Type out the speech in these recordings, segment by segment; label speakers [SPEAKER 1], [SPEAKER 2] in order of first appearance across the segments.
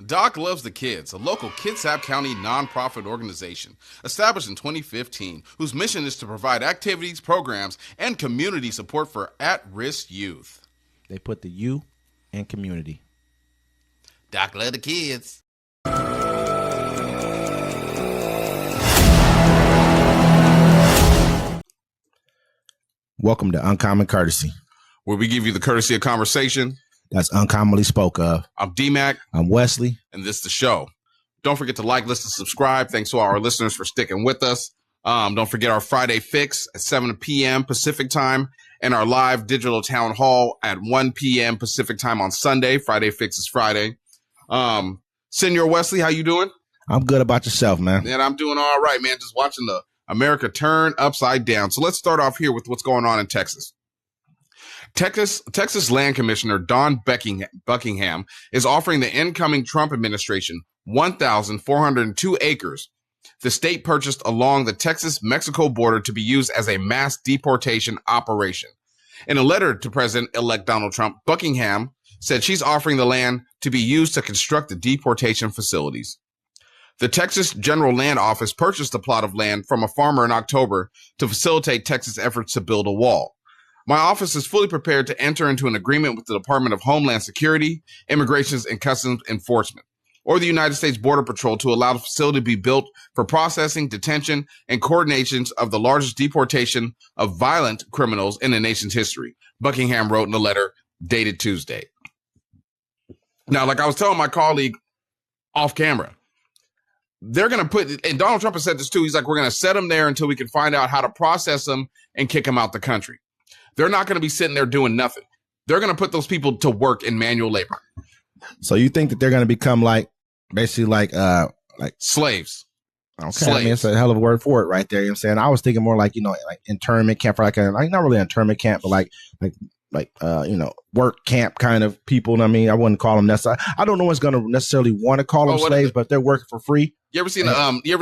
[SPEAKER 1] Doc Loves the Kids, a local Kitsap County nonprofit organization established in 2015, whose mission is to provide activities, programs, and community support for at-risk youth.
[SPEAKER 2] They put the U in community.
[SPEAKER 1] Doc Loves the Kids.
[SPEAKER 2] Welcome to Uncommon Courtesy,
[SPEAKER 1] where we give you the courtesy of conversation
[SPEAKER 2] that's uncommonly spoke of.
[SPEAKER 1] I'm D-Mac.
[SPEAKER 2] I'm Wesley.
[SPEAKER 1] And this is the show. Don't forget to like, listen, subscribe. Thanks to all our listeners for sticking with us. Don't forget our Friday Fix at 7 p.m. Pacific time and our live digital town hall at 1 p.m. Pacific time on Sunday. Friday Fix is Friday. Senor Wesley, how you doing?
[SPEAKER 2] I'm good. About yourself, man.
[SPEAKER 1] And I'm doing all right, man. Just watching the America turn upside down. So let's start off here with what's going on in Texas. Texas Land Commissioner Don Buckingham is offering the incoming Trump administration 1,402 acres the state purchased along the Texas-Mexico border to be used as a mass deportation operation. In a letter to President-elect Donald Trump, Buckingham said she's offering the land to be used to construct the deportation facilities. The Texas General Land Office purchased a plot of land from a farmer in October to facilitate Texas' efforts to build a wall. My office is fully prepared to enter into an agreement with the Department of Homeland Security, Immigration and Customs Enforcement, or the United States Border Patrol to allow the facility to be built for processing, detention, and coordinations of the largest deportation of violent criminals in the nation's history, Buckingham wrote in a letter dated Tuesday. Now, like I was telling my colleague off camera, they're going to put, and Donald Trump has said this too, he's like, we're going to set them there until we can find out how to process them and kick them out the country. They're not going to be sitting there doing nothing. They're going to put those people to work in manual labor.
[SPEAKER 2] So you think that they're going to become basically like
[SPEAKER 1] slaves?
[SPEAKER 2] Okay,
[SPEAKER 1] slaves.
[SPEAKER 2] I mean, it's a hell of a word for it right there. You know what I'm saying? I was thinking more like internment camp, or like not really an internment camp, but like work camp kind of people. I mean, I wouldn't call them necessarily. I don't know what's going to necessarily want to call them slaves, but they're working for free.
[SPEAKER 1] You ever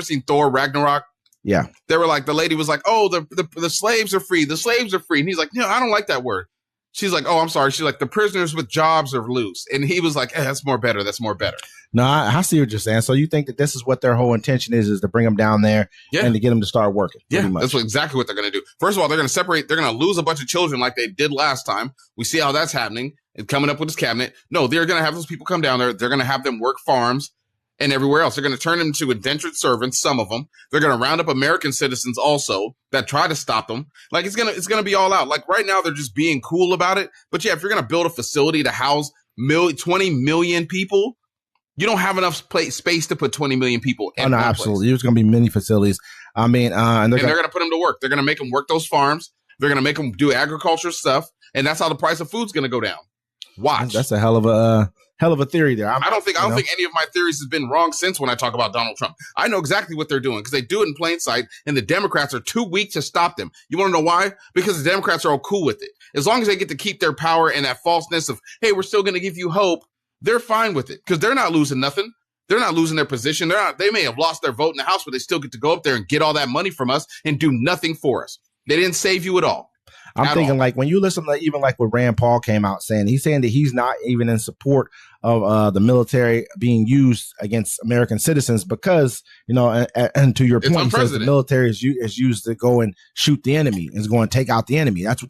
[SPEAKER 1] seen Thor Ragnarok?
[SPEAKER 2] Yeah.
[SPEAKER 1] They were like, the lady was like, oh, the slaves are free. The slaves are free. And he's like, no, I don't like that word. She's like, oh, I'm sorry. She's like, the prisoners with jobs are loose. And he was like, that's more better. That's more better.
[SPEAKER 2] No, I see what you're saying. So you think that this is what their whole intention is to bring them down there and to get them to start working?
[SPEAKER 1] Yeah, that's exactly what they're going to do. First of all, they're going to separate. They're going to lose a bunch of children like they did last time. We see how that's happening and coming up with his cabinet. No, they're going to have those people come down there. They're going to have them work farms and everywhere else. They're going to turn them into indentured servants, some of them. They're going to round up American citizens also that try to stop them. Like, it's going to be all out. Like, right now, they're just being cool about it. But yeah, if you're going to build a facility to house 20 million people, you don't have enough space to put 20 million people in. Oh, no,
[SPEAKER 2] absolutely. There's going to be many facilities. I mean, and they're going
[SPEAKER 1] to put them to work. They're going to make them work those farms. They're going to make them do agriculture stuff. And that's how the price of food's going to go down. Watch.
[SPEAKER 2] That's a hell of a theory there.
[SPEAKER 1] I don't think any of my theories has been wrong since when I talk about Donald Trump. I know exactly what they're doing because they do it in plain sight, and the Democrats are too weak to stop them. You want to know why? Because the Democrats are all cool with it. As long as they get to keep their power and that falseness of, hey, we're still going to give you hope, they're fine with it because they're not losing nothing. They're not losing their position. They may have lost their vote in the House, but they still get to go up there and get all that money from us and do nothing for us. They didn't save you at all.
[SPEAKER 2] I'm thinking like when you listen to even like what Rand Paul came out saying, he's saying that he's not even in support of the military being used against American citizens because, and to your point, he says the military is used to go and shoot the enemy, is going to take out the enemy. That's what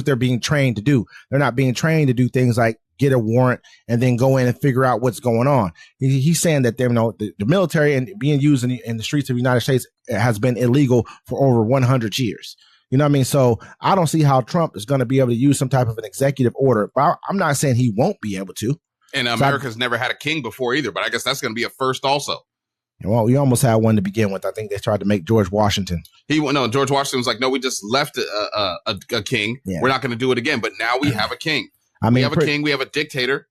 [SPEAKER 2] they're being trained to do. They're not being trained to do things like get a warrant and then go in and figure out what's going on. He's saying that the military and being used in the streets of the United States has been illegal for over 100 years. You know what I mean? So I don't see how Trump is going to be able to use some type of an executive order. But I'm not saying he won't be able to.
[SPEAKER 1] And America's never had a king before either. But I guess that's going to be a first also.
[SPEAKER 2] Well, we almost had one to begin with. I think they tried to make George Washington.
[SPEAKER 1] George Washington was like, no, we just left a king. Yeah. We're not going to do it again. But now we have a king. We have a king. We have a dictator.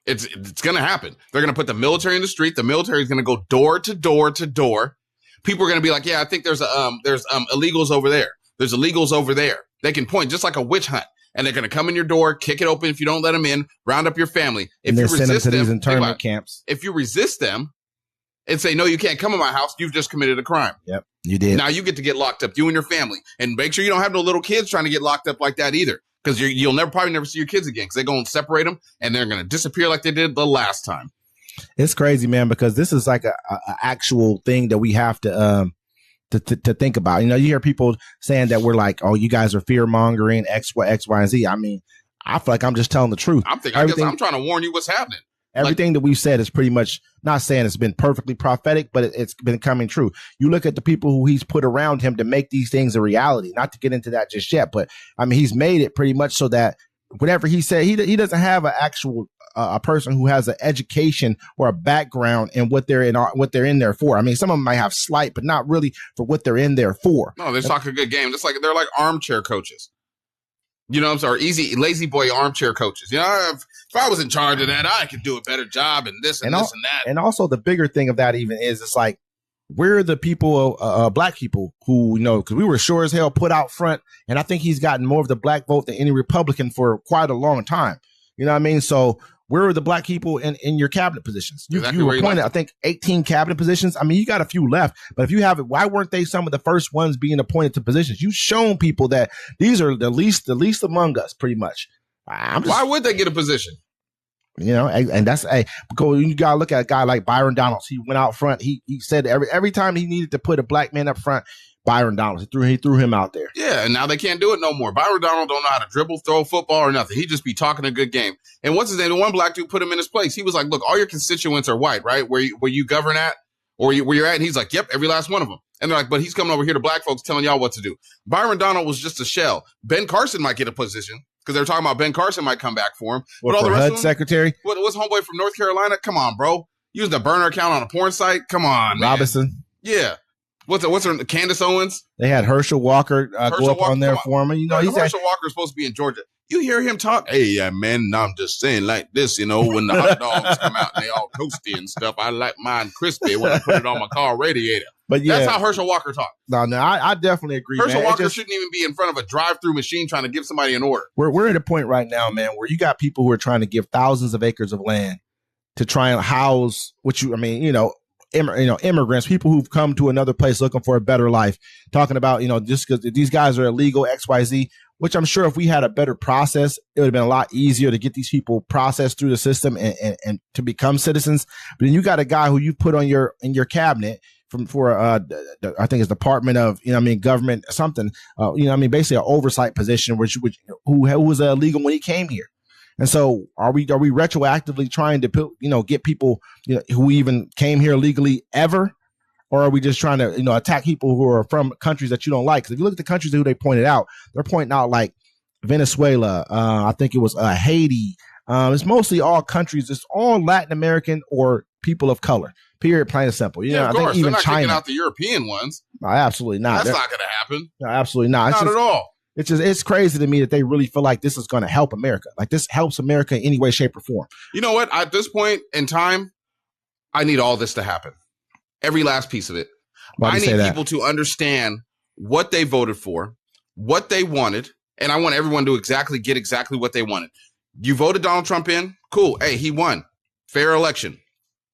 [SPEAKER 1] It's going to happen. They're going to put the military in the street. The military is going to go door to door to door. People are going to be like, yeah, I think there's illegals over there. There's illegals over there. They can point just like a witch hunt, and they're going to come in your door, kick it open if you don't let them in, round up your family. If you resist them,
[SPEAKER 2] these internment camps.
[SPEAKER 1] If you resist them and say, no, you can't come in my house, you've just committed a crime.
[SPEAKER 2] Yep, you did.
[SPEAKER 1] Now you get to get locked up, you and your family. And make sure you don't have no little kids trying to get locked up like that either, because you'll probably never see your kids again because they're going to separate them, and they're going to disappear like they did the last time.
[SPEAKER 2] It's crazy, man, because this is like a actual thing that we have to think about. You hear people saying that we're like, oh, you guys are fear mongering X, Y, and Z. I mean, I feel like I'm just telling the truth.
[SPEAKER 1] I guess I'm trying to warn you what's happening.
[SPEAKER 2] Everything that we've said is pretty much, not saying it's been perfectly prophetic, but it's been coming true. You look at the people who he's put around him to make these things a reality. Not to get into that just yet, but I mean, he's made it pretty much so that whatever he said, he doesn't have an actual a person who has an education or a background in what they're in there for. I mean, some of them might have slight, but not really for what they're in there for.
[SPEAKER 1] No, they're talking a good game. Just like they're like armchair coaches. You know what I'm saying? Or easy, lazy boy armchair coaches. You know, if I was in charge of that, I could do a better job and this and this and that.
[SPEAKER 2] And also the bigger thing of that even is it's like, we're the people, black people who, because we were sure as hell put out front. And I think he's gotten more of the black vote than any Republican for quite a long time. You know what I mean? So where are the black people in your cabinet positions? You were appointed, I think, 18 cabinet positions. I mean, you got a few left, but if you have it, why weren't they some of the first ones being appointed to positions? You've shown people that these are the least among us, pretty much.
[SPEAKER 1] Why would they get a position?
[SPEAKER 2] And that's because you gotta look at a guy like Byron Donalds. He went out front. He said every time he needed to put a black man up front, Byron Donalds, he threw him out there.
[SPEAKER 1] Yeah, and now they can't do it no more. Byron Donalds don't know how to dribble, throw football, or nothing. He just be talking a good game. And what's his name? The one black dude put him in his place. He was like, look, all your constituents are white, right? Where you govern at, or where you're at. And he's like, yep, every last one of them. And they're like, but he's coming over here to black folks telling y'all what to do. Byron Donalds was just a shell. Ben Carson might get a position because they're talking about Ben Carson might come back for him.
[SPEAKER 2] But all the rest of them, secretary?
[SPEAKER 1] What's homeboy from North Carolina? Come on, bro. Using a burner account on a porn site? Come on, man.
[SPEAKER 2] Robinson?
[SPEAKER 1] Yeah. What's her? Candace Owens?
[SPEAKER 2] They had Herschel Walker go up on there for him.
[SPEAKER 1] Herschel Walker's supposed to be in Georgia. You hear him talk? Hey, man, I'm just saying like this, when the hot dogs come out and they all toasty and stuff, I like mine crispy when I put it on my car radiator.
[SPEAKER 2] But yeah,
[SPEAKER 1] that's how Herschel Walker talks.
[SPEAKER 2] No, I definitely agree.
[SPEAKER 1] Herschel Walker shouldn't even be in front of a drive-through machine trying to give somebody an order.
[SPEAKER 2] We're at a point right now, man, where you got people who are trying to give thousands of acres of land to try and house immigrants, people who've come to another place looking for a better life, talking about, just because these guys are illegal, XYZ, which I'm sure if we had a better process, it would have been a lot easier to get these people processed through the system and to become citizens. But then you got a guy who you put in your cabinet for I think it's Department of, government, something, basically an oversight position, who was illegal when he came here. And so are we retroactively trying to get people who even came here legally ever? Or are we just trying to attack people who are from countries that you don't like? Because if you look at the countries who they pointed out, they're pointing out like Venezuela, I think it was Haiti. It's mostly all countries. It's all Latin American or people of color. Period. Plain and simple.
[SPEAKER 1] Yeah, of course.
[SPEAKER 2] I think even
[SPEAKER 1] they're not
[SPEAKER 2] China,
[SPEAKER 1] kicking out the European ones.
[SPEAKER 2] No, absolutely not.
[SPEAKER 1] That's not going to happen.
[SPEAKER 2] No, absolutely not.
[SPEAKER 1] Not at all.
[SPEAKER 2] It's crazy to me that they really feel like this is going to help America. Like this helps America in any way, shape, or form.
[SPEAKER 1] You know what? At this point in time, I need all this to happen. Every last piece of it. I need people to understand what they voted for, what they wanted, and I want everyone to get exactly what they wanted. You voted Donald Trump in? Cool. Hey, he won. Fair election.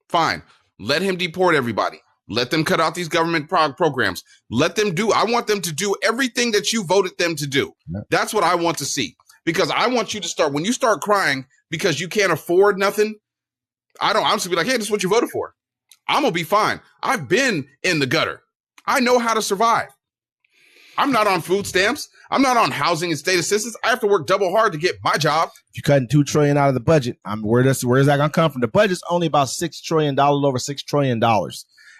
[SPEAKER 1] Fine. Let him deport everybody. Let them cut out these government programs. I want them to do everything that you voted them to do. That's what I want to see. Because I want you to start, when you start crying because you can't afford nothing, I'm just gonna be like, hey, this is what you voted for. I'm going to be fine. I've been in the gutter. I know how to survive. I'm not on food stamps. I'm not on housing and state assistance. I have to work double hard to get my job.
[SPEAKER 2] If you're cutting $2 trillion out of the budget, where is that going to come from? The budget's only about $6 trillion, over $6 trillion.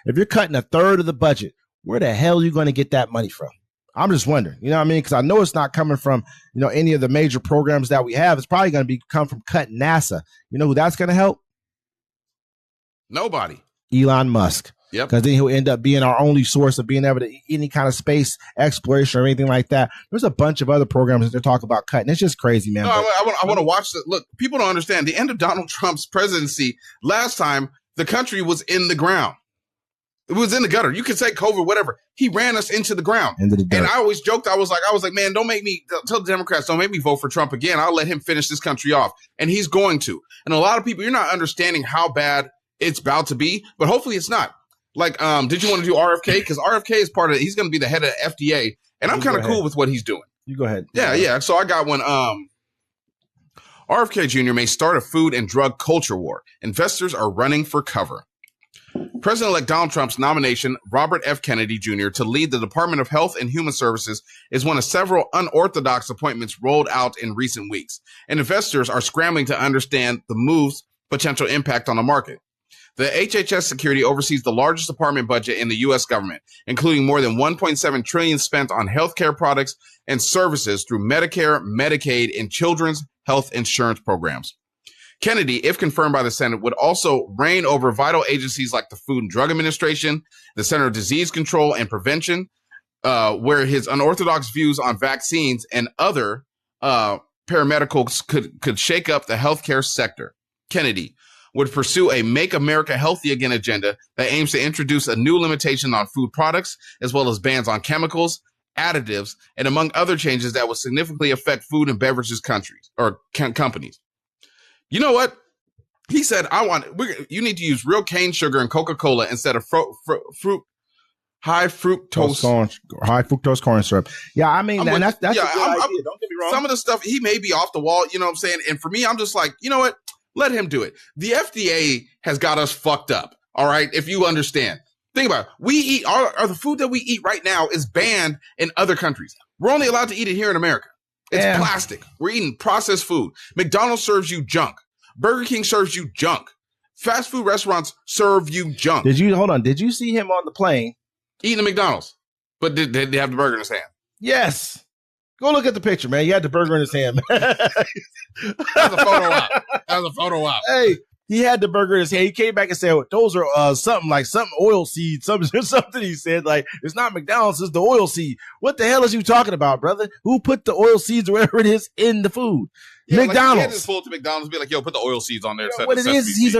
[SPEAKER 2] If you're cutting a third of the budget, where the hell are you going to get that money from? I'm just wondering, you know what I mean? Because I know it's not coming from, any of the major programs that we have. It's probably going to come from cutting NASA. You know who that's going to help?
[SPEAKER 1] Nobody.
[SPEAKER 2] Elon Musk.
[SPEAKER 1] Yep.
[SPEAKER 2] Because then he'll end up being our only source of being able to any kind of space exploration or anything like that. There's a bunch of other programs that they're talking about cutting. It's just crazy, man.
[SPEAKER 1] No, I want to watch the look. People don't understand the end of Donald Trump's presidency. Last time the country was in the ground. It was in the gutter. You can say COVID, whatever. He ran us into the ground. And I always joked. I was like, man, don't make me tell the Democrats, don't make me vote for Trump again. I'll let him finish this country off. And he's going to. And a lot of people, you're not understanding how bad it's about to be, but hopefully it's not. Like, did you want to do RFK? Because RFK is part of it. He's going to be the head of FDA. And I'm kind of cool with what he's doing.
[SPEAKER 2] You go ahead.
[SPEAKER 1] Yeah. So I got one. RFK Jr. may start a food and drug culture war. Investors are running for cover. President-elect Donald Trump's nomination, Robert F. Kennedy Jr., to lead the Department of Health and Human Services is one of several unorthodox appointments rolled out in recent weeks, and investors are scrambling to understand the move's potential impact on the market. The HHS Security oversees the largest department budget in the U.S. government, including more than $1.7 trillion spent on healthcare products and services through Medicare, Medicaid, and children's health insurance programs. Kennedy, if confirmed by the Senate, would also reign over vital agencies like the Food and Drug Administration, the Center of Disease Control and Prevention, where his unorthodox views on vaccines and other paramedicals could shake up the healthcare sector. Kennedy would pursue a Make America Healthy Again agenda that aims to introduce a new limitation on food products, as well as bans on chemicals, additives, and among other changes that would significantly affect food and beverages companies. You know what? He said, you need to use real cane sugar and Coca-Cola instead of high fructose corn syrup. Yeah, I mean, that's a good idea. Don't get me wrong. Some of the stuff, he may be off the wall, you know what I'm saying? And for me, I'm just like, you know what? Let him do it. The FDA has got us fucked up. All right. If you understand, think about it. We eat the food that we eat right now is banned in other countries. We're only allowed to eat it here in America. It's plastic. We're eating processed food. McDonald's serves you junk. Burger King serves you junk. Fast food restaurants serve you junk.
[SPEAKER 2] Did you see him on the plane
[SPEAKER 1] eating a McDonald's? But did they have the burger in his hand?
[SPEAKER 2] Yes. Go look at the picture, man. He had the burger in his hand.
[SPEAKER 1] That was a photo op.
[SPEAKER 2] Hey, he had the burger in his hand. He came back and said, those are something oil seed, something he said, like, it's not McDonald's, it's the oil seed. What the hell is you talking about, brother? Who put the oil seeds or whatever it is in the food? Yeah, McDonald's. Like, he
[SPEAKER 1] just pull to McDonald's and be like, yo, put the oil seeds on there.
[SPEAKER 2] You know, what it is, he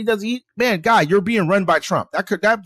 [SPEAKER 2] doesn't eat. Man, guy, you're being run by Trump.
[SPEAKER 1] Donald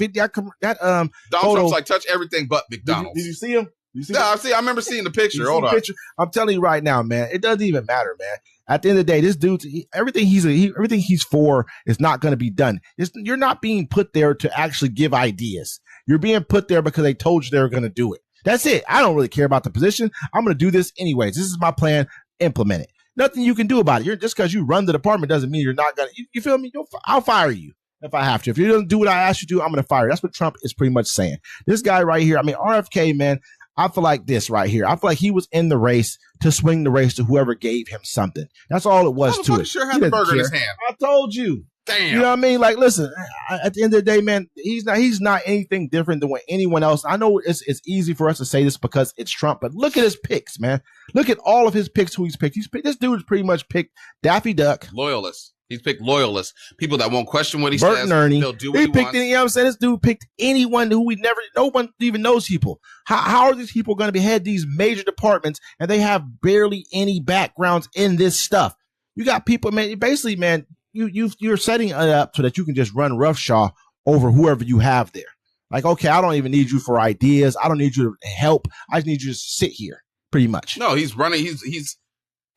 [SPEAKER 1] Trump's like, touch everything but McDonald's.
[SPEAKER 2] Did you see him?
[SPEAKER 1] I remember seeing the picture. Hold on.
[SPEAKER 2] I'm telling you right now, man, it doesn't even matter, man. At the end of the day, this dude, everything he's for is not going to be done. You're not being put there to actually give ideas. You're being put there because they told you they were going to do it. That's it. I don't really care about the position. I'm going to do this anyways. This is my plan. Implement it. Nothing you can do about it. Just because you run the department doesn't mean you're not going to. You feel me? I'll fire you if I have to. If you don't do what I asked you to do, I'm going to fire you. That's what Trump is pretty much saying. This guy right here, I mean, RFK, man, I feel like this right here. I feel like he was in the race to swing the race to whoever gave him something. That's all it was to it.
[SPEAKER 1] Sure had the burger in his hand.
[SPEAKER 2] I told you.
[SPEAKER 1] Damn.
[SPEAKER 2] You know what I mean? Like, listen, at the end of the day, man, he's not anything different than what anyone else. I know it's easy for us to say this because it's Trump, but look at his picks, man. Look at all of his picks, who he's picked. This dude's pretty much picked Daffy Duck.
[SPEAKER 1] Loyalists. He's picked loyalists. People that won't question what he
[SPEAKER 2] Bert
[SPEAKER 1] says.
[SPEAKER 2] And Ernie.
[SPEAKER 1] They'll do what he wants.
[SPEAKER 2] You know what I'm saying? This dude picked anyone who no one even knows people. How are these people going to head these major departments and they have barely any backgrounds in this stuff? You got people, man, basically, man, you're setting it up so that you can just run roughshod over whoever you have there. Like, okay, I don't even need you for ideas. I don't need you to help. I just need you to sit here, pretty much.
[SPEAKER 1] No, he's running.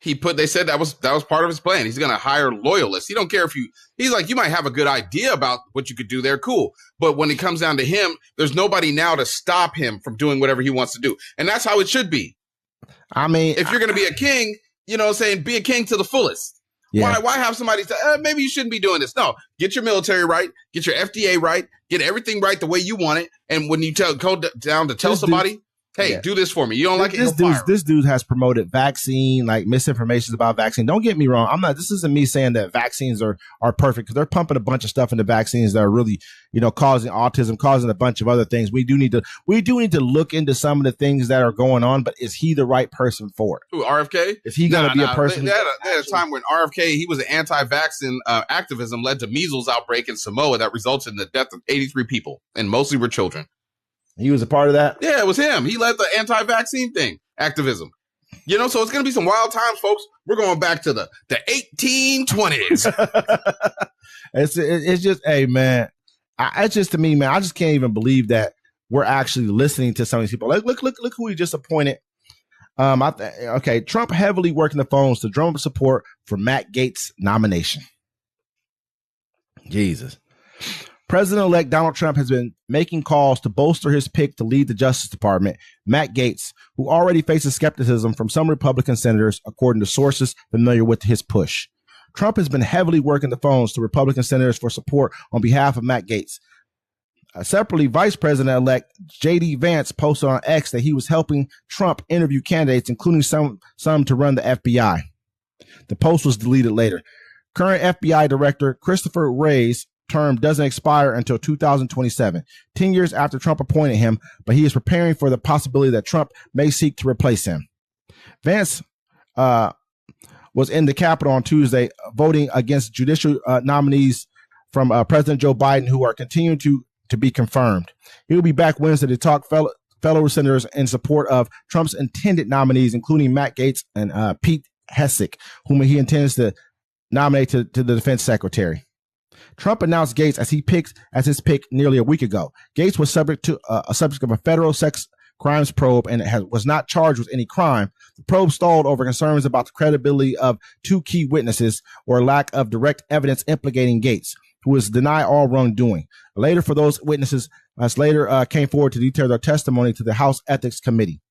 [SPEAKER 1] They said that was part of his plan. He's going to hire loyalists. He don't care if he's like, you might have a good idea about what you could do there. Cool. But when it comes down to him, there's nobody now to stop him from doing whatever he wants to do. And that's how it should be.
[SPEAKER 2] I mean,
[SPEAKER 1] if you're going to be a king, you know what I'm saying, be a king to the fullest. Yeah. Why have somebody say, maybe you shouldn't be doing this? No, get your military right, get your FDA right, get everything right the way you want it. And when you go down to tell somebody, hey, do this for me. You don't like it?
[SPEAKER 2] This dude has promoted vaccine, like misinformation about vaccine. Don't get me wrong. This isn't me saying that vaccines are perfect, because they're pumping a bunch of stuff into vaccines that are really, causing autism, causing a bunch of other things. We do need to look into some of the things that are going on, but is he the right person for it?
[SPEAKER 1] Who, RFK?
[SPEAKER 2] Is he going to be a person?
[SPEAKER 1] They had a time when RFK, he was an anti-vaccine activism led to measles outbreak in Samoa that resulted in the death of 83 people, and mostly were children.
[SPEAKER 2] He was a part of that?
[SPEAKER 1] Yeah, it was him. He led the anti-vaccine thing, activism. So it's going to be some wild times, folks. We're going back to the 1820s.
[SPEAKER 2] It's just, hey, man. It's just, to me, man, I just can't even believe that we're actually listening to some of these people. Like, look who he just appointed. Trump heavily working the phones to drum up support for Matt Gaetz' nomination. Jesus. President-elect Donald Trump has been making calls to bolster his pick to lead the Justice Department, Matt Gaetz, who already faces skepticism from some Republican senators, according to sources familiar with his push. Trump has been heavily working the phones to Republican senators for support on behalf of Matt Gaetz. Separately, Vice President-elect J.D. Vance posted on X that he was helping Trump interview candidates, including some to run the FBI. The post was deleted later. Current FBI Director Christopher Wray's term doesn't expire until 2027, 10 years after Trump appointed him, but he is preparing for the possibility that Trump may seek to replace him. Vance was in the Capitol on Tuesday voting against judicial nominees from President Joe Biden who are continuing to be confirmed. He will be back Wednesday to talk fellow senators in support of Trump's intended nominees, including Matt Gaetz and Pete Hegseth, whom he intends to nominate to the defense secretary. Trump announced Gaetz as his pick nearly a week ago. Gaetz was subject of a federal sex crimes probe and was not charged with any crime. The probe stalled over concerns about the credibility of two key witnesses or lack of direct evidence implicating Gaetz, who was denied all wrongdoing. Later, for those witnesses, came forward to detail their testimony to the House Ethics Committee.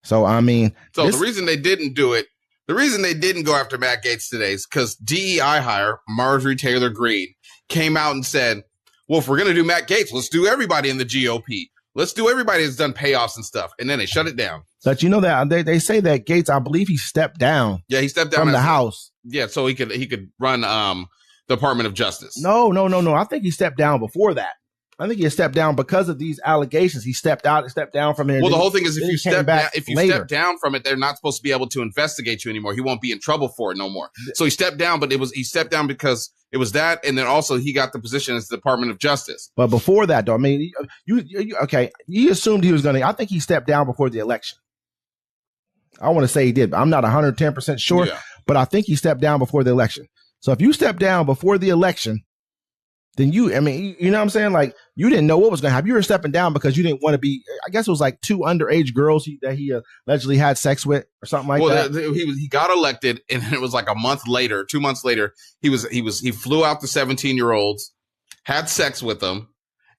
[SPEAKER 2] So, I mean,
[SPEAKER 1] the reason they didn't do it. The reason they didn't go after Matt Gaetz today is because DEI hire Marjorie Taylor Greene came out and said, well, if we're going to do Matt Gaetz, let's do everybody in the GOP. Let's do everybody that's done payoffs and stuff. And then they shut it down.
[SPEAKER 2] But you know that they say that Gaetz, I believe he stepped down.
[SPEAKER 1] Yeah, he stepped down
[SPEAKER 2] from the House.
[SPEAKER 1] Yeah, so he could run the Department of Justice.
[SPEAKER 2] No. I think he stepped down before that. I think he stepped down because of these allegations. He stepped down from there.
[SPEAKER 1] Well, the whole thing is if you step down from it, they're not supposed to be able to investigate you anymore. He won't be in trouble for it no more. So he stepped down, but he stepped down because it was that, and then also he got the position as the Department of Justice.
[SPEAKER 2] But before that, though, I mean, okay, he assumed he was going to. I think he stepped down before the election. I want to say he did, but I'm not 110% sure. Yeah. But I think he stepped down before the election. So if you step down before the election, then you know what I'm saying? Like, you didn't know what was going to happen. You were stepping down because you didn't want to be, I guess it was like two underage girls that he allegedly had sex with or something like that.
[SPEAKER 1] He got elected, and it was like 2 months later, he flew out the 17-year-olds, had sex with them,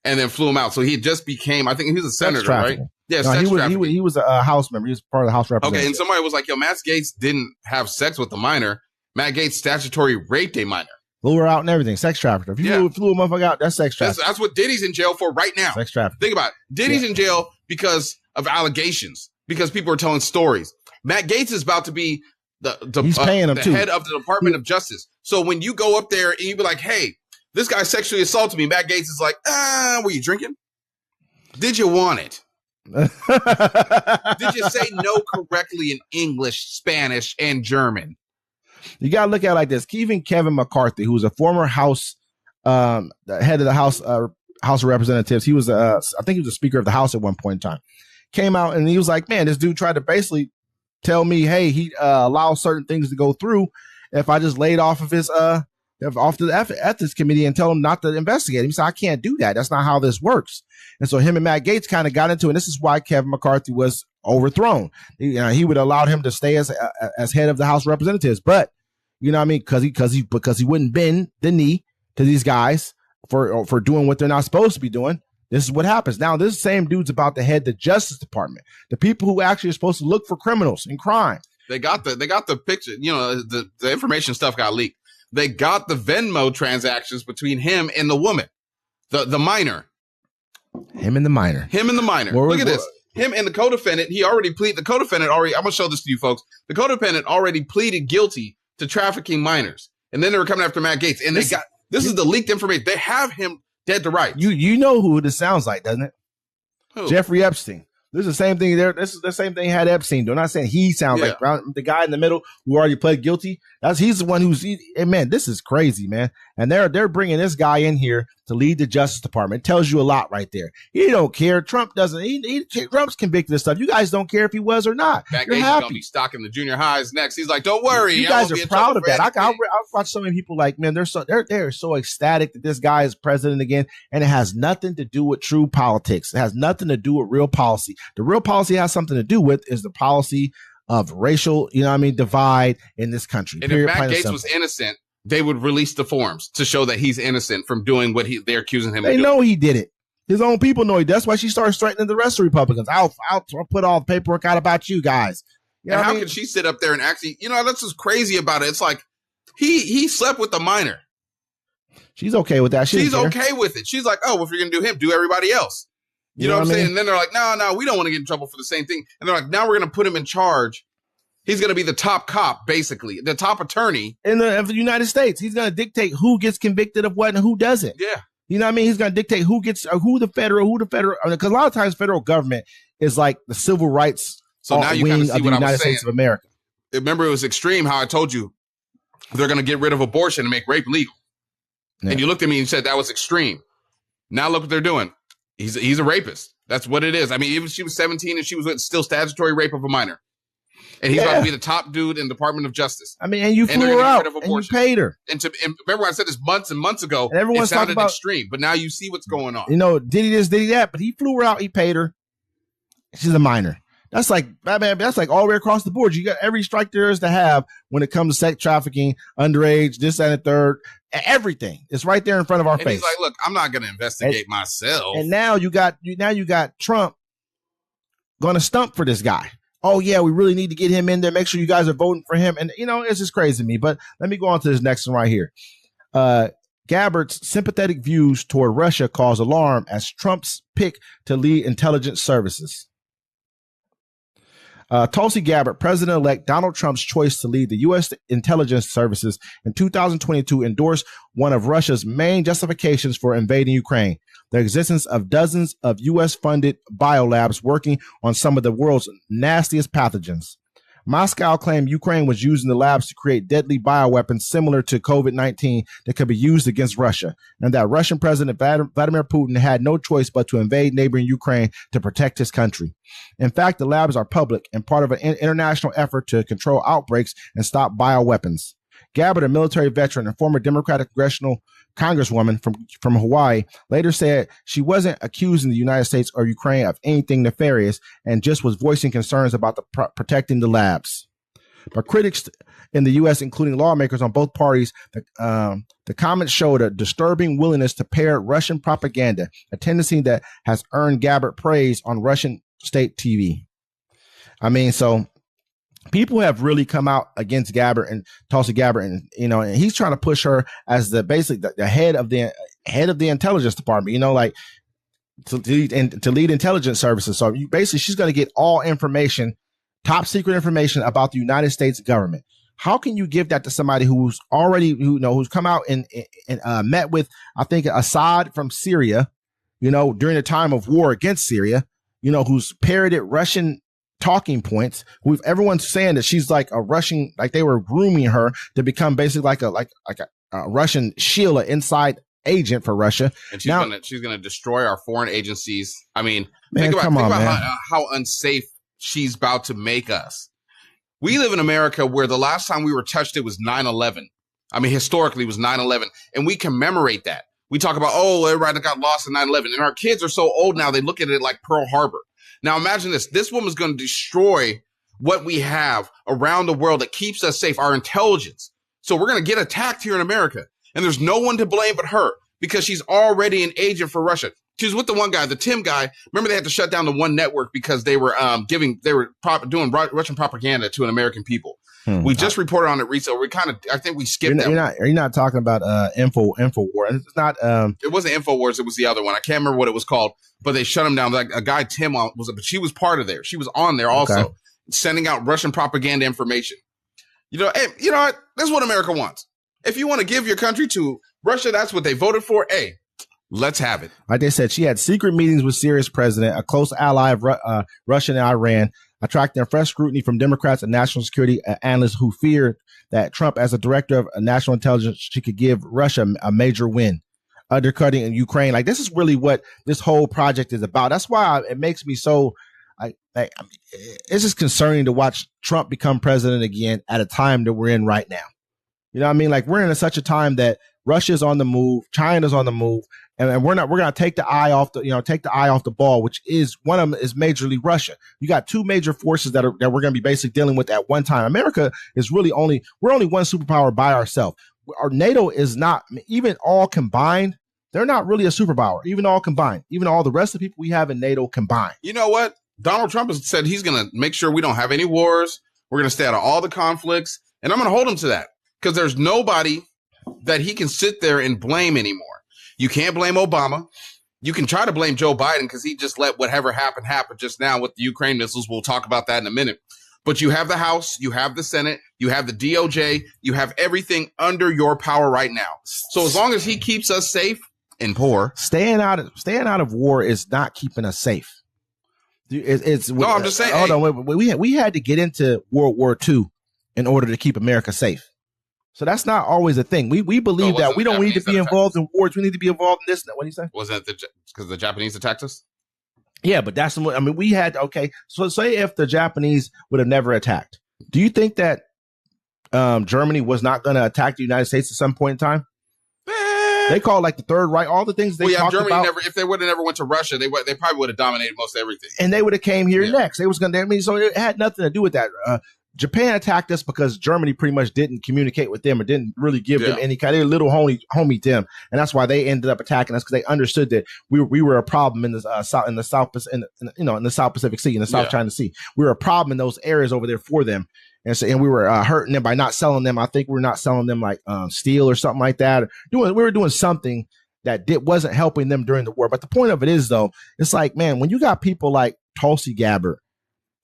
[SPEAKER 1] and then flew them out. So he just became, I think he was a senator, right? Yeah,
[SPEAKER 2] no, he was a House member. He was part of the House Representatives.
[SPEAKER 1] Okay, and somebody was like, yo, Matt Gaetz didn't have sex with a minor. Matt Gaetz statutory raped a minor.
[SPEAKER 2] Flew her out and everything. Sex trafficker. If you flew a motherfucker out, that's sex trafficking.
[SPEAKER 1] That's what Diddy's in jail for right now.
[SPEAKER 2] Sex trafficking.
[SPEAKER 1] Think about it. Diddy's in jail because of allegations, because people are telling stories. Matt Gaetz is about to be
[SPEAKER 2] He's paying him
[SPEAKER 1] the
[SPEAKER 2] too.
[SPEAKER 1] Head of the Department of Justice. So when you go up there and you be like, hey, this guy sexually assaulted me, Matt Gaetz is like, were you drinking? Did you want it? Did you say no correctly in English, Spanish, and German?
[SPEAKER 2] You got to look at it like this. Even Kevin McCarthy, who was a former House head of the House of Representatives, he was I think he was the Speaker of the House at one point in time, came out and he was like, man, this dude tried to basically tell me, hey, he allows certain things to go through if I just laid off of his off to the ethics committee and tell him not to investigate him. He said, I can't do that. That's not how this works. And so him and Matt Gaetz kind of got into it. And this is why Kevin McCarthy was overthrown. He would allow him to stay as head of the House of Representatives, but you know what I mean, because he wouldn't bend the knee to these guys for doing what they're not supposed to be doing. This is what happens. Now, this same dude's about to head the Justice Department, the people who actually are supposed to look for criminals and crime.
[SPEAKER 1] They got the picture. The information stuff got leaked. They got the Venmo transactions between him and the woman, the minor.
[SPEAKER 2] Him and the minor.
[SPEAKER 1] Look at this. Him and the co-defendant. The co-defendant already. I'm gonna show this to you folks. The co-defendant already pleaded guilty to trafficking minors, and then they were coming after Matt Gaetz. And this is the leaked information. They have him dead to rights.
[SPEAKER 2] You know who this sounds like, doesn't it?
[SPEAKER 1] Who?
[SPEAKER 2] Jeffrey Epstein. This is the same thing there. This is the same thing had Epstein do. I'm not saying he sounds like the guy in the middle who already pled guilty. He's the one man, this is crazy, man. And they're bringing this guy in here to lead the Justice Department. It tells you a lot right there. He don't care. Trump doesn't. Trump's convicted of stuff. You guys don't care if he was or not.
[SPEAKER 1] Matt Gaetz is going to be stocking the junior highs next. He's like, don't worry.
[SPEAKER 2] You guys are proud of that. I've watched so many people like, man, they're so ecstatic that this guy is president again. And it has nothing to do with true politics. It has nothing to do with real policy. The real policy has something to do with is the policy of racial, divide in this country.
[SPEAKER 1] And if Matt Gaetz was innocent, they would release the forms to show that he's innocent from doing what they're accusing him of
[SPEAKER 2] They
[SPEAKER 1] doing.
[SPEAKER 2] know he did it. His own people know it. That's why she started threatening the rest of the Republicans. I'll put all the paperwork out about you guys. You know
[SPEAKER 1] and how can she sit up there and actually, that's what's crazy about it. It's like he slept with the minor.
[SPEAKER 2] She's okay with that.
[SPEAKER 1] She's okay with it. She's like, oh, well, if you're going to do him, do everybody else. You know what I'm saying? And then they're like, no, we don't want to get in trouble for the same thing. And they're like, now we're going to put him in charge. He's going to be the top cop, basically, the top attorney
[SPEAKER 2] in the United States. He's going to dictate who gets convicted of what and who doesn't.
[SPEAKER 1] Yeah.
[SPEAKER 2] You know what I mean? He's going to dictate who the federal, because a lot of times federal government is like the civil rights wing of the United States of America.
[SPEAKER 1] Remember, it was extreme how I told you they're going to get rid of abortion and make rape legal. Yeah. And you looked at me and said that was extreme. Now look what they're doing. He's a rapist. That's what it is. I mean, even she was 17 and she was still statutory rape of a minor. And he's about to be the top dude in the Department of Justice.
[SPEAKER 2] I mean, and you flew her out and you paid her.
[SPEAKER 1] And remember, I said this months and months ago. And
[SPEAKER 2] everyone's
[SPEAKER 1] it sounded
[SPEAKER 2] talking about
[SPEAKER 1] extreme, but now you see what's going on.
[SPEAKER 2] Did he this, did he that? But he flew her out. He paid her. She's a minor. That's like all the way across the board. You got every strike there is to have when it comes to sex trafficking, underage, this and the third, everything. It's right there in front of our face.
[SPEAKER 1] He's like, look, I'm not going to investigate myself.
[SPEAKER 2] And now you got Trump going to stump for this guy. Oh yeah, we really need to get him in there. Make sure you guys are voting for him. And it's just crazy to me. But let me go on to this next one right here. Gabbard's sympathetic views toward Russia cause alarm as Trump's pick to lead intelligence services. Tulsi Gabbard, President-elect Donald Trump's choice to lead the U.S. intelligence services in 2022, endorsed one of Russia's main justifications for invading Ukraine, the existence of dozens of U.S.-funded biolabs working on some of the world's nastiest pathogens. Moscow claimed Ukraine was using the labs to create deadly bioweapons similar to COVID-19 that could be used against Russia, and that Russian President Vladimir Putin had no choice but to invade neighboring Ukraine to protect his country. In fact, the labs are public and part of an international effort to control outbreaks and stop bioweapons. Gabbard, a military veteran and former Democratic congressional congresswoman from Hawaii, later said she wasn't accusing the United States or Ukraine of anything nefarious and just was voicing concerns about protecting the labs. But critics in the U.S., including lawmakers on both parties, the comments showed a disturbing willingness to pair Russian propaganda, a tendency that has earned Gabbard praise on Russian state TV. I mean, so people have really come out against Gabbard and Tulsi Gabbard, and and he's trying to push her as the head of the intelligence department. To lead intelligence services. So she's going to get all information, top secret information about the United States government. How can you give that to somebody who's come out and met with, I think, Assad from Syria, during the time of war against Syria, who's parroted Russian talking points, with everyone's saying that she's like a Russian, like they were grooming her to become basically like a Russian shield, an inside agent for Russia.
[SPEAKER 1] And she's gonna destroy our foreign agencies. I mean, think about how unsafe she's about to make us. We live in America where the last time we were touched, it was 9/11. I mean, historically, it was 9/11, and we commemorate that. We talk about, everybody got lost in 9/11, and our kids are so old now, they look at it like Pearl Harbor. Now imagine this. This woman's going to destroy what we have around the world that keeps us safe, our intelligence. So we're going to get attacked here in America. And there's no one to blame but her because she's already an agent for Russia. She's with the one guy, the Tim guy. Remember, they had to shut down the one network because they were doing Russian propaganda to an American people. We just reported on it recently. I think we skipped that.
[SPEAKER 2] You're not talking about InfoWars. It's not.
[SPEAKER 1] It wasn't InfoWars. It was the other one. I can't remember what it was called, but they shut him down. Like a guy, Tim, but she was part of there. She was on there also, sending out Russian propaganda information. What? This is what America wants. If you want to give your country to Russia, that's what they voted for. Hey, let's have it.
[SPEAKER 2] Like they said, she had secret meetings with Syria's president, a close ally of Russia and Iran, attracting fresh scrutiny from Democrats and national security analysts who feared that Trump, as a director of national intelligence, she could give Russia a major win, undercutting in Ukraine. Like, this is really what this whole project is about. That's why it makes me so. It's just concerning to watch Trump become president again at a time that we're in right now. You know what I mean? Like, we're in such a time that Russia's on the move, China's on the move, and we're going to take the eye off the ball, which is one of them is majorly Russia. You got two major forces that we're going to be basically dealing with at one time. America is we're only one superpower by ourselves. our NATO is not, even all combined, they're not really a superpower, even all combined, even all the rest of the people we have in NATO combined.
[SPEAKER 1] You know what? Donald Trump has said he's going to make sure we don't have any wars. We're going to stay out of all the conflicts. And I'm going to hold him to that because there's nobody that he can sit there and blame anymore. You can't blame Obama. You can try to blame Joe Biden because he just let whatever happen just now with the Ukraine missiles. We'll talk about that in a minute. But you have the House, you have the Senate, you have the DOJ, you have everything under your power right now. So as long as he keeps us safe and poor,
[SPEAKER 2] staying out of war is not keeping us safe. No,
[SPEAKER 1] I'm just saying.
[SPEAKER 2] Hold on, we had to get into World War II in order to keep America safe. So that's not always a thing. We believe that we don't need to be involved in wars. We need to be involved in this. What do you say?
[SPEAKER 1] Wasn't it because the Japanese attacked us?
[SPEAKER 2] Yeah, but that's what I mean. We had So say if the Japanese would have never attacked, do you think that Germany was not going to attack the United States at some point in time? They call it like the Third Reich, all the things they talked
[SPEAKER 1] Germany
[SPEAKER 2] about.
[SPEAKER 1] If they would have never went to Russia, they probably would have dominated most everything,
[SPEAKER 2] and they would have came here next. They was going to. I mean, so it had nothing to do with that. Japan attacked us because Germany pretty much didn't communicate with them or didn't really give them any kind of little homie to them, and that's why they ended up attacking us because they understood that we were a problem in the South Pacific Sea, in the South China Sea. We were a problem in those areas over there for them, and so we were hurting them by not selling them. I think we were not selling them like steel or something like that. We were doing something that wasn't helping them during the war. But the point of it is, though, it's like, man, when you got people like Tulsi Gabbard,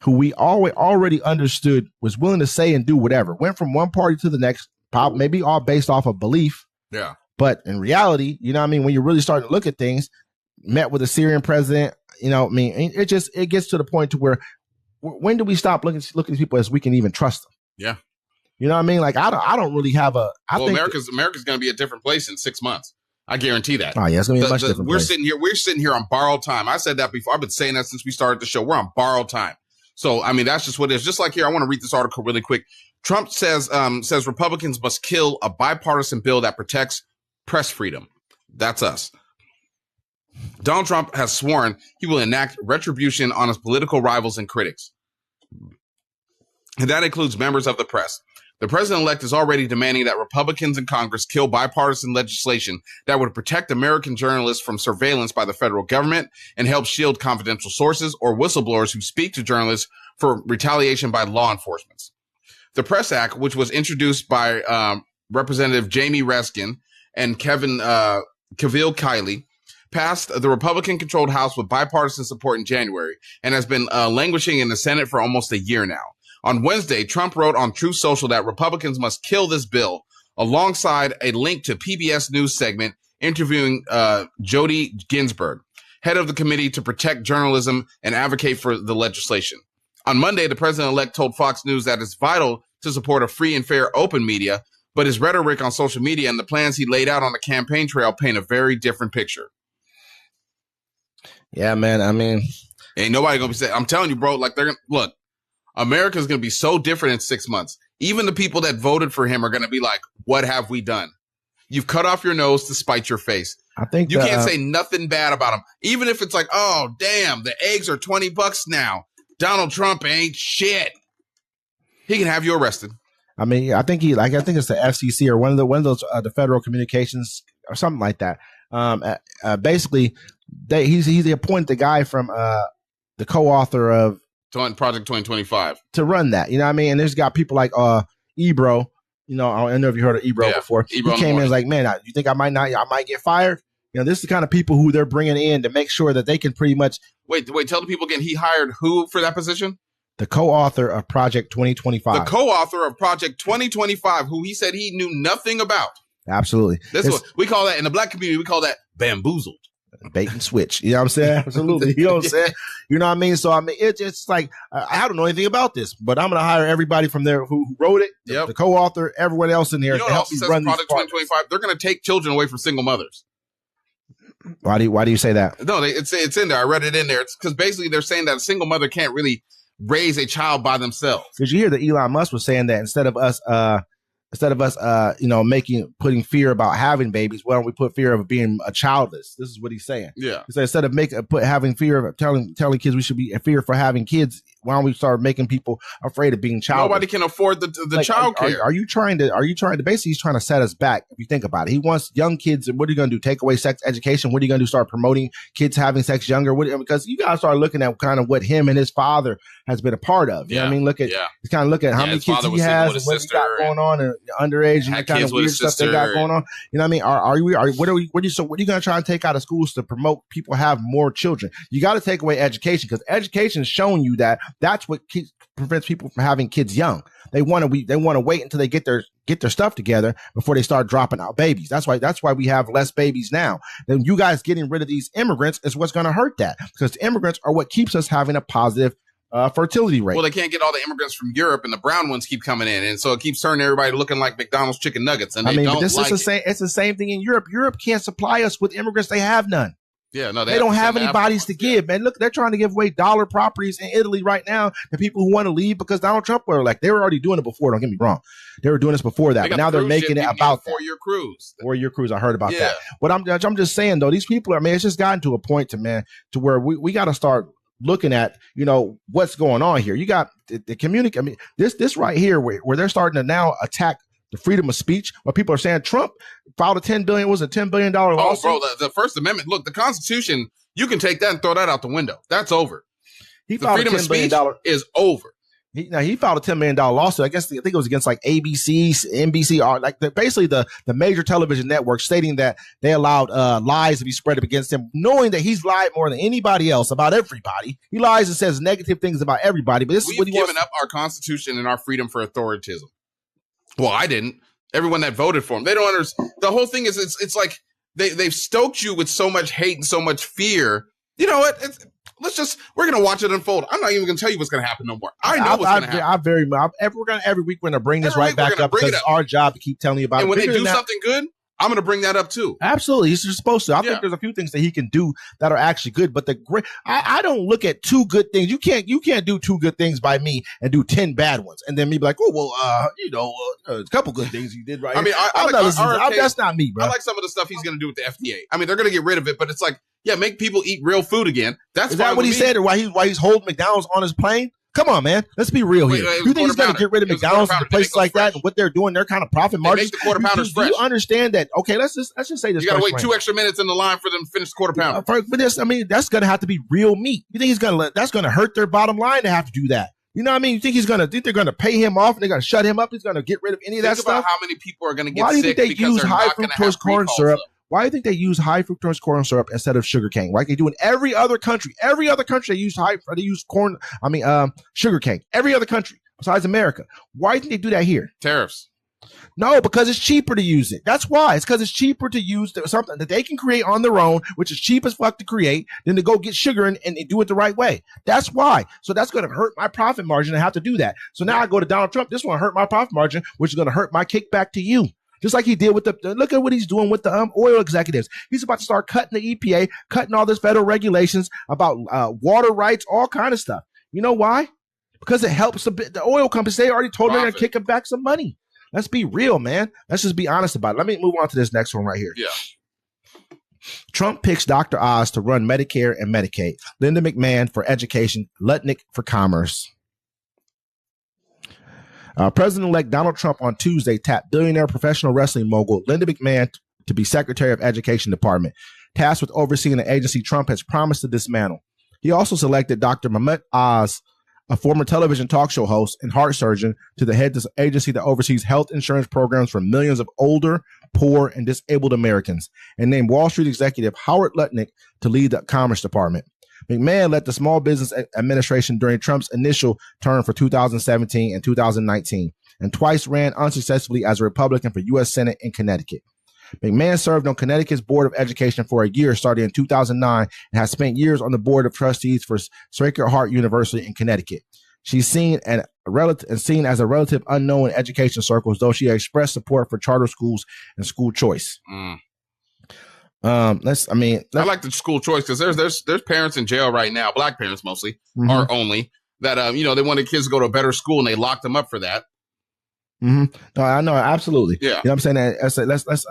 [SPEAKER 2] who we already understood was willing to say and do whatever, went from one party to the next, maybe all based off of belief.
[SPEAKER 1] Yeah.
[SPEAKER 2] But in reality, you know what I mean, when you really start to look at things, met with a Syrian president, you know what I mean, it gets to the point to where when do we stop looking at people as we can even trust them?
[SPEAKER 1] Yeah.
[SPEAKER 2] You know what I mean? Like I don't really have I think
[SPEAKER 1] America's going to be a different place in 6 months. I guarantee that.
[SPEAKER 2] Oh yeah, it's going to be a much different place.
[SPEAKER 1] We're sitting here on borrowed time. I said that before. I've been saying that since we started the show. We're on borrowed time. So, I mean, that's just what it is. Just like here, I want to read this article really quick. Trump says Republicans must kill a bipartisan bill that protects press freedom. That's us. Donald Trump has sworn he will enact retribution on his political rivals and critics. And that includes members of the press. The president-elect is already demanding that Republicans in Congress kill bipartisan legislation that would protect American journalists from surveillance by the federal government and help shield confidential sources or whistleblowers who speak to journalists for retaliation by law enforcement. The Press Act, which was introduced by Representative Jamie Raskin and Kevin Kiley, passed the Republican-controlled House with bipartisan support in January and has been languishing in the Senate for almost a year now. On Wednesday, Trump wrote on Truth Social that Republicans must kill this bill, alongside a link to PBS News segment interviewing Jody Ginsburg, head of the Committee to Protect Journalism and advocate for the legislation. On Monday, the president-elect told Fox News that it's vital to support a free and fair open media, but his rhetoric on social media and the plans he laid out on the campaign trail paint a very different picture.
[SPEAKER 2] Yeah, man. I mean,
[SPEAKER 1] ain't nobody gonna be saying, I'm telling you, bro, like look, America's going to be so different in 6 months. Even the people that voted for him are going to be like, what have we done? You've cut off your nose to spite your face.
[SPEAKER 2] I think
[SPEAKER 1] you can't say nothing bad about him. Even if it's like, oh, damn, the eggs are $20 now. Donald Trump ain't shit. He can have you arrested.
[SPEAKER 2] I mean, I think it's the FCC or one of those the Federal Communications or something like that. Basically, he appointed the guy from the co-author of
[SPEAKER 1] Project 2025
[SPEAKER 2] to run that, you know what I mean? And there's got people like Ebro, you know, I don't know if you heard of Ebro before.
[SPEAKER 1] Ebro
[SPEAKER 2] he came in and was like, man, you think I might get fired? You know, this is the kind of people who they're bringing in to make sure that they can pretty much
[SPEAKER 1] wait, tell the people again, he hired who for that position?
[SPEAKER 2] The co-author of Project 2025.
[SPEAKER 1] The co-author of Project 2025, who he said he knew nothing about.
[SPEAKER 2] Absolutely.
[SPEAKER 1] This is what we call that in the black community, we call that bamboozled.
[SPEAKER 2] Bait and switch. You know what I'm saying? Absolutely. You know what I'm saying? You know what I mean? So, I mean, it's like, I don't know anything about this, but I'm going to hire everybody from there who wrote it, the co-author, everyone else in here.
[SPEAKER 1] You know what else says Project 2025? They're going to take children away from single mothers.
[SPEAKER 2] Why do you say that?
[SPEAKER 1] No, it's in there. I read it in there. It's because basically they're saying that a single mother can't really raise a child by themselves.
[SPEAKER 2] Because you hear that Elon Musk was saying that instead of us, putting fear about having babies, why don't we put fear of being childless? This is what he's saying.
[SPEAKER 1] Yeah.
[SPEAKER 2] He said instead of having fear of telling kids we should be a fear for having kids, start making people afraid of being childless?
[SPEAKER 1] Nobody can afford the child care.
[SPEAKER 2] Are you trying to basically he's trying to set us back? If you think about it, he wants young kids. What are you going to do? Take away sex education? What are you going to do? Start promoting kids having sex younger? Because you got to start looking at kind of what him and his father has been a part of. You know what I mean? Look at kind of look at how many kids he has and what he got going on and underage and the kind of weird stuff they got going on. You know what I mean? What are you going to try and take out of schools to promote people have more children? You got to take away education, because education is showing you that that's what prevents people from having kids young. They want to wait until they get their stuff together before they start dropping out babies. That's why we have less babies now. Then you guys getting rid of these immigrants is what's going to hurt that, because immigrants are what keeps us having a positive fertility rate.
[SPEAKER 1] Well, they can't get all the immigrants from Europe, and the brown ones keep coming in, and so it keeps turning everybody looking like McDonald's chicken nuggets. And
[SPEAKER 2] it's the same thing in Europe. Europe can't supply us with immigrants; they have none.
[SPEAKER 1] Yeah, no,
[SPEAKER 2] they don't have any bodies to give, man. Look, they're trying to give away dollar properties in Italy right now to people who want to leave because Donald Trump were elected. They were already doing it before. Don't get me wrong; they were doing this before that, but now they're making it about that.
[SPEAKER 1] 4-year cruise.
[SPEAKER 2] 4-year cruise. I heard about that. But I'm just saying though, these people are, man, it's just gotten to a point to where we got to start looking at, what's going on here. You got the community. I mean, this right here where they're starting to now attack the freedom of speech, where people are saying Trump filed a $10 billion lawsuit.
[SPEAKER 1] Oh, bro, the First Amendment. Look, the Constitution, you can take that and throw that out the window. That's over. The freedom of speech is over.
[SPEAKER 2] He filed a $10 million lawsuit. I think it was against like ABC, NBC, basically the major television network, stating that they allowed lies to be spread against him, knowing that he's lied more than anybody else about everybody. He lies and says negative things about everybody. But this is what he wants.
[SPEAKER 1] We've given up our Constitution and our freedom for authoritism. Well, I didn't. Everyone that voted for him, they don't understand. The whole thing is, it's like they've stoked you with so much hate and so much fear. You know what? We're going to watch it unfold. I'm not even going to tell you what's going to happen no more. I know what's going to happen.
[SPEAKER 2] Every week we're going to bring this right back up, because it's our job to keep telling you about it.
[SPEAKER 1] And when they do something good, I'm going to bring that up too.
[SPEAKER 2] Absolutely. He's supposed to. I think there's a few things that he can do that are actually good, but I don't look at 2 good things. You can't do 2 good things by me and do 10 bad ones. And then me be like, a couple good things he did right.
[SPEAKER 1] I mean,
[SPEAKER 2] that's not me, bro.
[SPEAKER 1] I like some of the stuff he's going to do with the FDA. I mean, they're going to get rid of it, but it's like, make people eat real food again. Is that
[SPEAKER 2] what he said, or why he's holding McDonald's on his plane? Come on, man. Let's be real here. You think he's going to get rid of McDonald's and places like that, and what they're doing, their kind of profit margins?
[SPEAKER 1] Make the quarter pounders fresh.
[SPEAKER 2] Do you understand that? Okay, let's just say this.
[SPEAKER 1] You got to wait 2 extra minutes in the line for them to finish the quarter pounder.
[SPEAKER 2] But that's going to have to be real meat. You think that's going to hurt their bottom line to have to do that? You know what I mean? You think they're going to pay him off and they're going to shut him up? He's going to get rid of any of that stuff?
[SPEAKER 1] Think about how many people are going to get sick because they're not going to have
[SPEAKER 2] corn syrup. Why do you think they use high fructose corn syrup instead of sugar cane? Like they do in every other country. Every other country they use sugar cane. Every other country besides America. Why do you think they do that here?
[SPEAKER 1] Tariffs.
[SPEAKER 2] No, because it's cheaper to use it. That's why. It's because it's cheaper to use something that they can create on their own, which is cheap as fuck to create, than to go get sugar and do it the right way. That's why. So that's going to hurt my profit margin to have to do that. So now I go to Donald Trump. This one hurt my profit margin, which is going to hurt my kickback to you. Just like he did with look at what he's doing with the oil executives. He's about to start cutting the EPA, cutting all this federal regulations about water rights, all kind of stuff. You know why? Because it helps the oil companies. They already told me they're going to kick him back some money. Let's be real, man. Let's just be honest about it. Let me move on to this next one right here.
[SPEAKER 1] Yeah.
[SPEAKER 2] Trump picks Dr. Oz to run Medicare and Medicaid. Linda McMahon for education. Lutnick for commerce. President-elect Donald Trump on Tuesday tapped billionaire professional wrestling mogul Linda McMahon to be Secretary of Education Department, tasked with overseeing an agency Trump has promised to dismantle. He also selected Dr. Mehmet Oz, a former television talk show host and heart surgeon, to the head of the agency that oversees health insurance programs for millions of older, poor, and disabled Americans, and named Wall Street executive Howard Lutnick to lead the Commerce Department. McMahon led the Small Business Administration during Trump's initial term for 2017 and 2019, and twice ran unsuccessfully as a Republican for U.S. Senate in Connecticut. McMahon served on Connecticut's Board of Education for a year starting in 2009 and has spent years on the Board of Trustees for Sacred Heart University in Connecticut. She's seen as a relative unknown in education circles, though she has expressed support for charter schools and school choice.
[SPEAKER 1] I like the school choice because there's parents in jail right now, black parents mostly, are only that they wanted kids to go to a better school and they locked them up for that.
[SPEAKER 2] No, I know, absolutely.
[SPEAKER 1] Yeah,
[SPEAKER 2] you know what I'm saying? Let's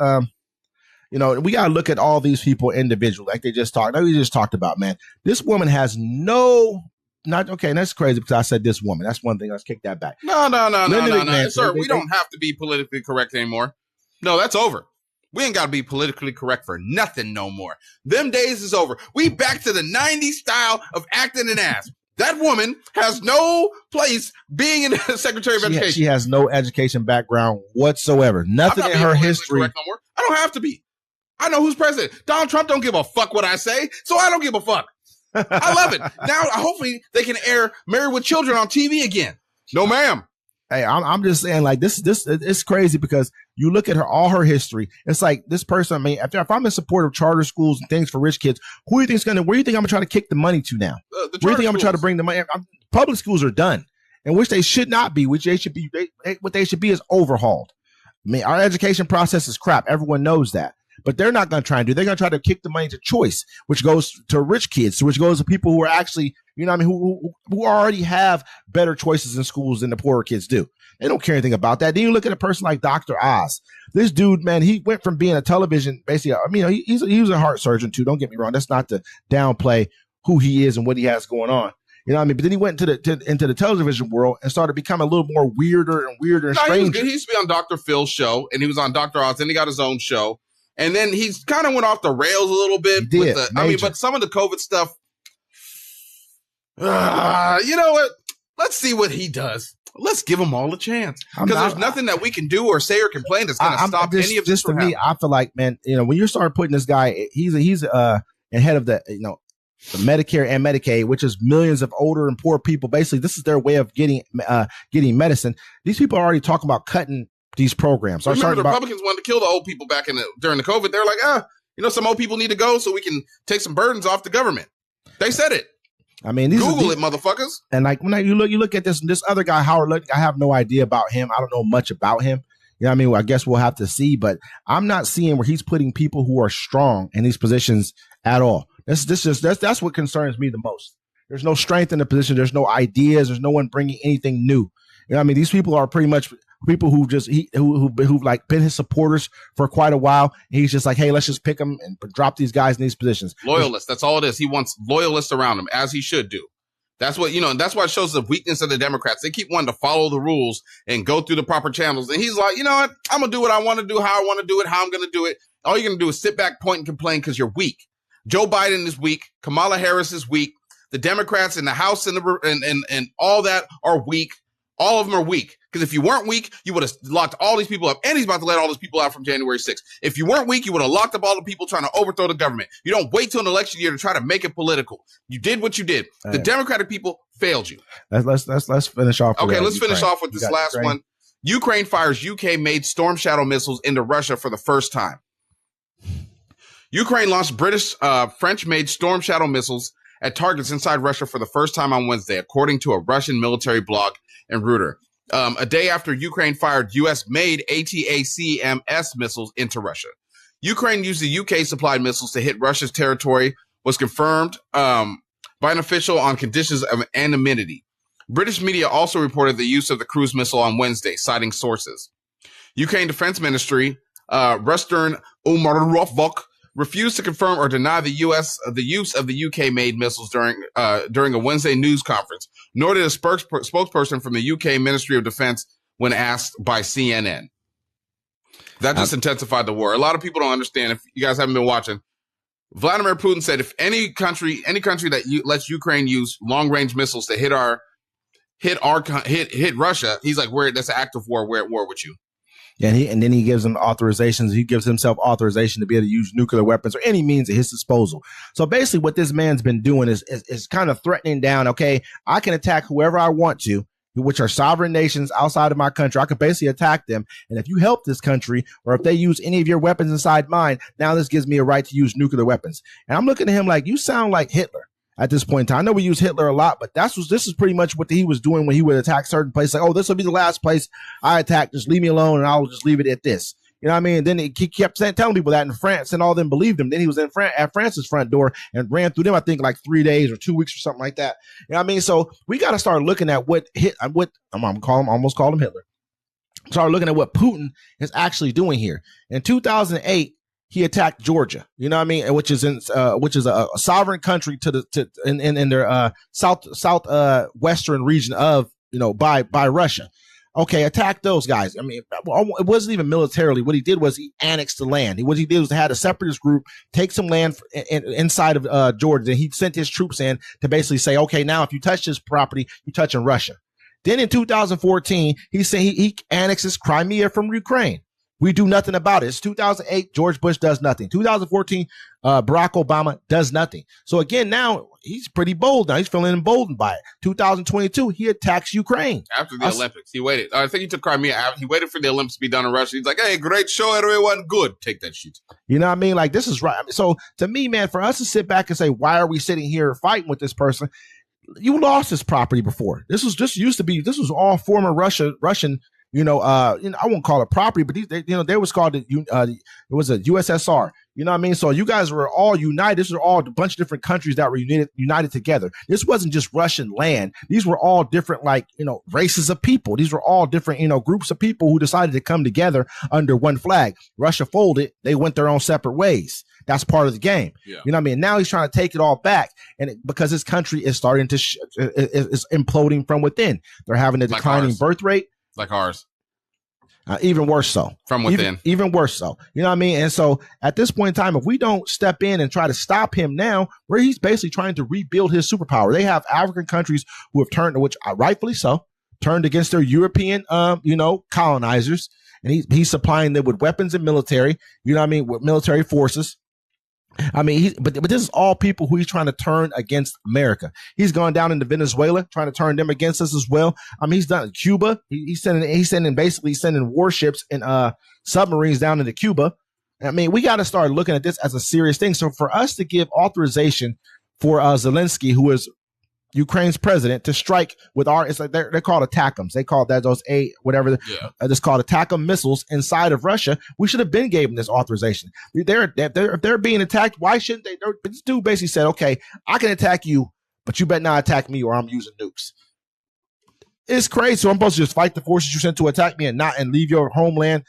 [SPEAKER 2] we gotta look at all these people individually, like we just talked about. Man, this woman has no not okay. That's crazy because I said this woman. That's one thing. Let's kick that back.
[SPEAKER 1] No. Sir, we don't have to be politically correct anymore. No, that's over. We ain't got to be politically correct for nothing no more. Them days is over. We back to the 90s style of acting an ass. That woman has no place being in the Secretary of Education.
[SPEAKER 2] She has no education background whatsoever. Nothing in her history.
[SPEAKER 1] No more. I don't have to be. I know who's president. Donald Trump don't give a fuck what I say, so I don't give a fuck. I love it. Now, hopefully, they can air Married with Children on TV again. No, ma'am.
[SPEAKER 2] Hey, I'm just saying, like, this it's crazy because you look at all her history. It's like this person. I mean, if I'm in support of charter schools and things for rich kids, where do you think I'm going to try to kick the money to now? Where do you think I'm going to try to bring the money? Public schools are done, and which they should not be. Which they should be. What they should be is overhauled. I mean, our education process is crap. Everyone knows that. But they're not going to try and do. They're going to try to kick the money to choice, which goes to rich kids, which goes to people who are actually, you know what I mean, who already have better choices in schools than the poorer kids do. They don't care anything about that. Then you look at a person like Dr. Oz. This dude, man, he went from being a television, basically, I mean, he was a heart surgeon too. Don't get me wrong. That's not to downplay who he is and what he has going on. You know what I mean? But then he went into the television world and started becoming a little more weirder and strange.
[SPEAKER 1] He used to be on Dr. Phil's show, and he was on Dr. Oz, then he got his own show. And then he's kind of went off the rails a little bit. But some of the COVID stuff, you know what? Let's see what he does. Let's give him all a chance. Because there's nothing that we can do or say or complain that's going to stop any of this from happening.
[SPEAKER 2] I feel like, man, you know, when you start putting this guy, he's head of the, you know, the Medicare and Medicaid, which is millions of older and poor people. Basically, this is their way of getting medicine. These people are already talking about cutting these programs.
[SPEAKER 1] Remember, the Republicans wanted to kill the old people back during the COVID. They're like, you know, some old people need to go so we can take some burdens off the government. They said it.
[SPEAKER 2] I mean,
[SPEAKER 1] Google it, motherfuckers.
[SPEAKER 2] And like when you look at this other guy, Howard Lutnick, I have no idea about him. I don't know much about him. You know what I mean? Well, I guess we'll have to see, but I'm not seeing where he's putting people who are strong in these positions at all. That's what concerns me the most. There's no strength in the position. There's no ideas. There's no one bringing anything new. You know what I mean? These people are pretty much people who like been his supporters for quite a while. And he's just like, hey, let's just pick them and drop these guys in these positions.
[SPEAKER 1] Loyalists. That's all it is. He wants loyalists around him, as he should do. That's what, you know, and that's why it shows the weakness of the Democrats. They keep wanting to follow the rules and go through the proper channels. And he's like, you know what? I'm going to do what I want to do, how I want to do it, how I'm going to do it. All you're going to do is sit back, point, and complain because you're weak. Joe Biden is weak. Kamala Harris is weak. The Democrats in the House and all that are weak. All of them are weak. Because if you weren't weak, you would have locked all these people up. And he's about to let all these people out from January 6th. If you weren't weak, you would have locked up all the people trying to overthrow the government. You don't wait till an election year to try to make it political. You did what you did. The Democratic people failed you.
[SPEAKER 2] Let's finish off.
[SPEAKER 1] Okay, let's finish off with this last one. Ukraine fires UK-made Storm Shadow missiles into Russia for the first time. Ukraine launched French-made Storm Shadow missiles at targets inside Russia for the first time on Wednesday, according to a Russian military blog and Reuters. A day after Ukraine fired U.S.-made ATACMS missiles into Russia. Ukraine used the UK-supplied missiles to hit Russia's territory, was confirmed by an official on conditions of anonymity. British media also reported the use of the cruise missile on Wednesday, citing sources. Ukraine Defense Ministry, Rustem Umerov, refused to confirm or deny the use of the UK-made missiles during a Wednesday news conference, nor did a spokesperson from the UK Ministry of Defense when asked by CNN. That just intensified the war. A lot of people don't understand. If you guys haven't been watching, Vladimir Putin said if any country that lets Ukraine use long-range missiles to hit Russia, he's like, that's an act of war. We're at war with you.
[SPEAKER 2] Yeah, and then he gives them authorizations. He gives himself authorization to be able to use nuclear weapons or any means at his disposal. So basically what this man's been doing is kind of threatening down, okay, I can attack whoever I want to, which are sovereign nations outside of my country. I could basically attack them. And if you help this country or if they use any of your weapons inside mine, now this gives me a right to use nuclear weapons. And I'm looking at him like, you sound like Hitler. At this point in time, I know we use Hitler a lot, but this is pretty much what he was doing when he would attack certain places. Like, oh, this will be the last place I attack. Just leave me alone, and I'll just leave it at this. You know what I mean? And then he kept telling people that in France, and all of them believed him. Then he was at France's front door and ran through them, I think, like 3 days or 2 weeks or something like that. You know what I mean? So we got to start looking at I'm almost call him Hitler. Start looking at what Putin is actually doing here. In 2008, he attacked Georgia, you know what I mean, which is a sovereign country in their southwestern region of, by Russia. Okay, attack those guys. I mean, it wasn't even militarily. What he did was he annexed the land. What he did was had a separatist group take some land inside of Georgia. And he sent his troops in to basically say, okay, now if you touch this property, you're touching Russia. Then in 2014, he said he annexes Crimea from Ukraine. We do nothing about it. It's 2008. George Bush does nothing. 2014, Barack Obama does nothing. So again, now he's pretty bold. Now he's feeling emboldened by it. 2022, he attacks Ukraine
[SPEAKER 1] after the Olympics. He waited. I think he took Crimea. He waited for the Olympics to be done in Russia. He's like, "Hey, great show, everyone. Good. Take that shit."
[SPEAKER 2] You know what I mean? Like, this is right. So to me, man, for us to sit back and say, "Why are we sitting here fighting with this person?" You lost this property before. This was all former Russian. I won't call it property, but they was called it was a USSR. You know what I mean? So you guys were all united. This was all a bunch of different countries that were united together. This wasn't just Russian land. These were all different, races of people. These were all different, groups of people who decided to come together under one flag. Russia folded. They went their own separate ways. That's part of the game. Yeah. You know what I mean? Now he's trying to take it all back, and because his country is starting to is imploding from within. They're having a declining birth rate.
[SPEAKER 1] Like ours.
[SPEAKER 2] Even worse so.
[SPEAKER 1] From within.
[SPEAKER 2] Even worse so. You know what I mean? And so at this point in time, if we don't step in and try to stop him now, where he's basically trying to rebuild his superpower. They have African countries who have turned, which rightfully so, turned against their European, colonizers. And he's supplying them with weapons and military, with military forces. I mean, but this is all people who he's trying to turn against America. He's gone down into Venezuela, trying to turn them against us as well. I mean, he's done Cuba. He's sending warships and submarines down into Cuba. I mean, we got to start looking at this as a serious thing. So for us to give authorization for Zelensky, who is Ukraine's president, to strike with it's like they're called ATACMs. They call that those it's called ATACM missiles inside of Russia. We should have been gave them this authorization. If they're being attacked, why shouldn't they? This dude basically said, okay, I can attack you, but you better not attack me or I'm using nukes. It's crazy. So I'm supposed to just fight the forces you sent to attack me and leave your homeland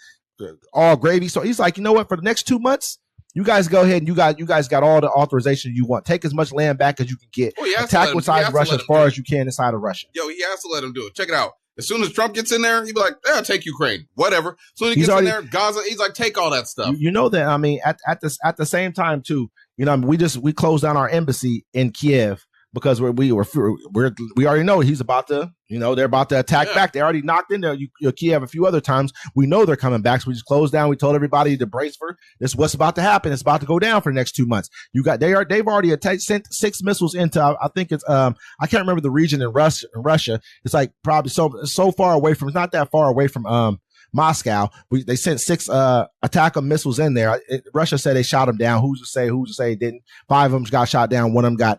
[SPEAKER 2] all gravy. So he's like, you know what? For the next 2 months, you guys go ahead and you guys got all the authorization you want. Take as much land back as you can get. Attack inside Russia as far as you can inside of Russia.
[SPEAKER 1] Yo, he has to let him do it. Check it out. As soon as Trump gets in there, he'll be like, "Yeah, take Ukraine, whatever." As soon as he gets in there, Gaza, he's like, "Take all that stuff."
[SPEAKER 2] You know that. I mean, at the same time too. We closed down our embassy in Kiev because we already know he's about to. They're about to attack back. They already knocked in there Kiev a few other times. We know they're coming back. So we just closed down. We told everybody to brace for this. What's about to happen? It's about to go down for the next 2 months. They've already sent 6 missiles into. I think it's I can't remember the region in Russia. It's like probably so far away from. It's not that far away from Moscow. They sent 6 ATACMs missiles in there. Russia said they shot them down. Who's to say it didn't? 5 of them got shot down. One of them got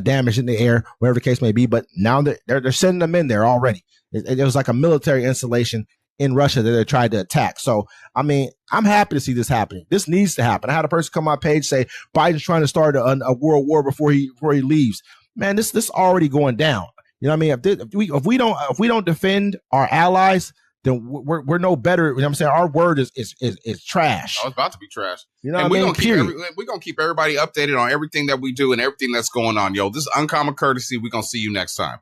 [SPEAKER 2] damaged in the air, whatever the case may be. But now they're sending them in there already. It was like a military installation in Russia that they tried to attack. So, I mean, I'm happy to see this happening. This needs to happen. I had a person come on my page say Biden's trying to start a world war before he leaves. Man, this already going down. You know what I mean? If we don't defend our allies, then we're no better. You know what I'm saying? Our word is trash.
[SPEAKER 1] Oh, it's about to be trash.
[SPEAKER 2] You know what I mean?
[SPEAKER 1] We're going to keep everybody updated on everything that we do and everything that's going on. Yo, this is Uncommon Courtesy. We're going to see you next time.